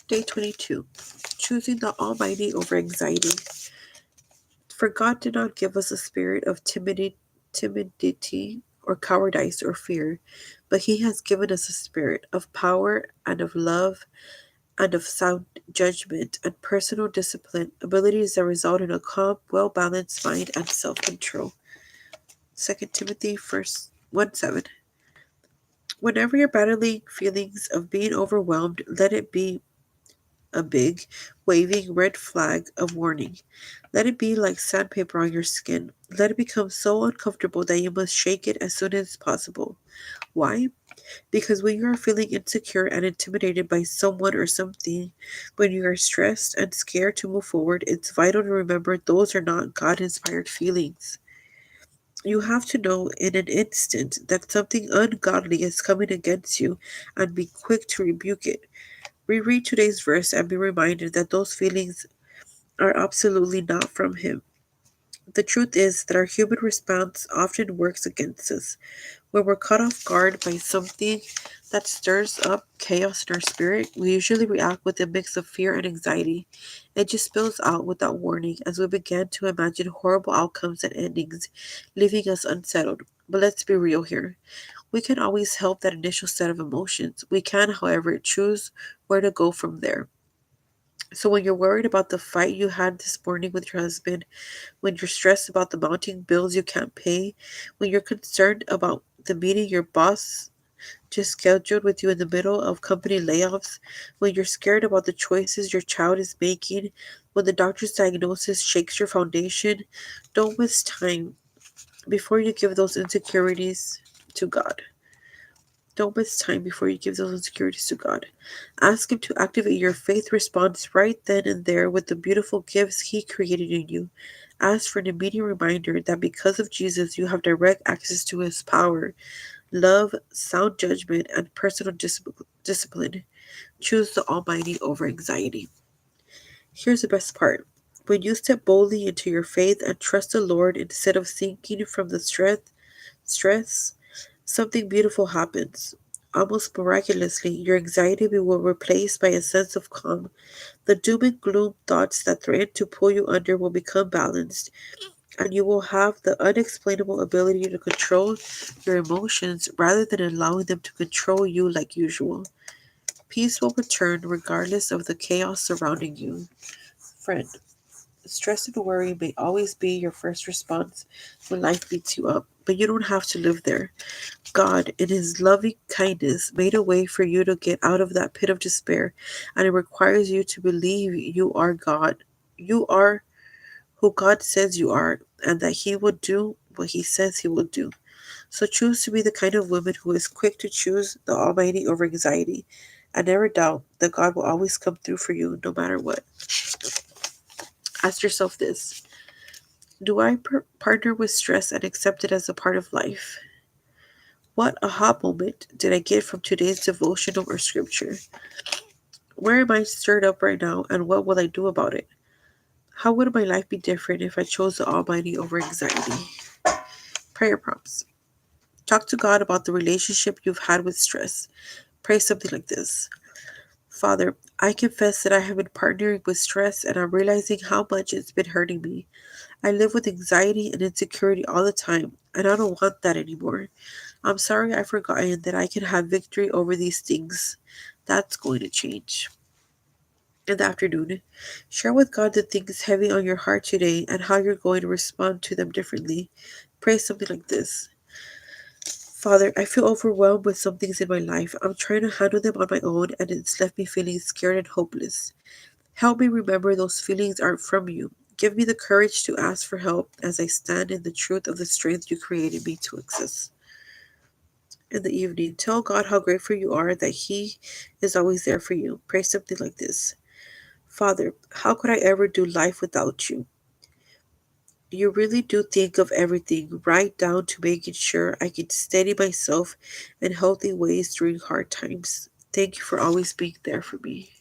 Day 22. Choosing the Almighty over anxiety. For God did not give us a spirit of timidity or cowardice or fear, but He has given us a spirit of power and of love and of sound judgment and personal discipline, abilities that result in a calm, well-balanced mind and self-control. 2 Timothy 1:7. Whenever you're battling feelings of being overwhelmed, let it be a big, waving red flag of warning. Let it be like sandpaper on your skin. Let it become so uncomfortable that you must shake it as soon as possible. Why? Because when you are feeling insecure and intimidated by someone or something, when you are stressed and scared to move forward, it's vital to remember those are not God inspired feelings. You have to know in an instant that something ungodly is coming against you and be quick to rebuke it. Reread today's verse and be reminded that those feelings are absolutely not from Him. The truth is that our human response often works against us. When we're caught off guard by something that stirs up chaos in our spirit, we usually react with a mix of fear and anxiety. It just spills out without warning as we begin to imagine horrible outcomes and endings, leaving us unsettled. But let's be real here. We can always help that initial set of emotions. We can, however, choose where to go from there. So when you're worried about the fight you had this morning with your husband, when you're stressed about the mounting bills you can't pay, when you're concerned about the meeting your boss just scheduled with you in the middle of company layoffs, when you're scared about the choices your child is making, when the doctor's diagnosis shakes your foundation, don't waste time before you give those insecurities to God. Don't waste time before you give those insecurities to God. Ask Him to activate your faith response right then and there with the beautiful gifts He created in you. Ask for an immediate reminder that because of Jesus, you have direct access to His power, love, sound judgment, and personal discipline. Choose the Almighty over anxiety. Here's the best part. When you step boldly into your faith and trust the Lord instead of sinking from the stress, something beautiful happens. Almost miraculously, your anxiety will be replaced by a sense of calm. The doom and gloom thoughts that threaten to pull you under will become balanced, and you will have the unexplainable ability to control your emotions rather than allowing them to control you like usual. Peace will return regardless of the chaos surrounding you. Friend, stress and worry may always be your first response when life beats you up, but you don't have to live there. God, in His loving kindness, made a way for you to get out of that pit of despair, and it requires you to believe you are God. You are who God says you are, and that He will do what He says He will do. So choose to be the kind of woman who is quick to choose the Almighty over anxiety, and never doubt that God will always come through for you no matter what. Ask yourself this: do I partner with stress and accept it as a part of life? What aha moment did I get from today's devotional or scripture? Where am I stirred up right now, and what will I do about it? How would my life be different if I chose the Almighty over anxiety? Prayer prompts. Talk to God about the relationship you've had with stress. Pray something like this: Father, I confess that I have been partnering with stress and I'm realizing how much it's been hurting me. I live with anxiety and insecurity all the time, and I don't want that anymore. I'm sorry I've forgotten that I can have victory over these things. That's going to change. In the afternoon, share with God the things heavy on your heart today and how you're going to respond to them differently. Pray something like this: Father, I feel overwhelmed with some things in my life. I'm trying to handle them on my own and it's left me feeling scared and hopeless. Help me remember those feelings aren't from you. Give me the courage to ask for help as I stand in the truth of the strength you created me to access. In the evening, tell God how grateful you are that He is always there for you. Pray something like this: Father, how could I ever do life without you? You really do think of everything, right down to making sure I can steady myself in healthy ways during hard times. Thank you for always being there for me.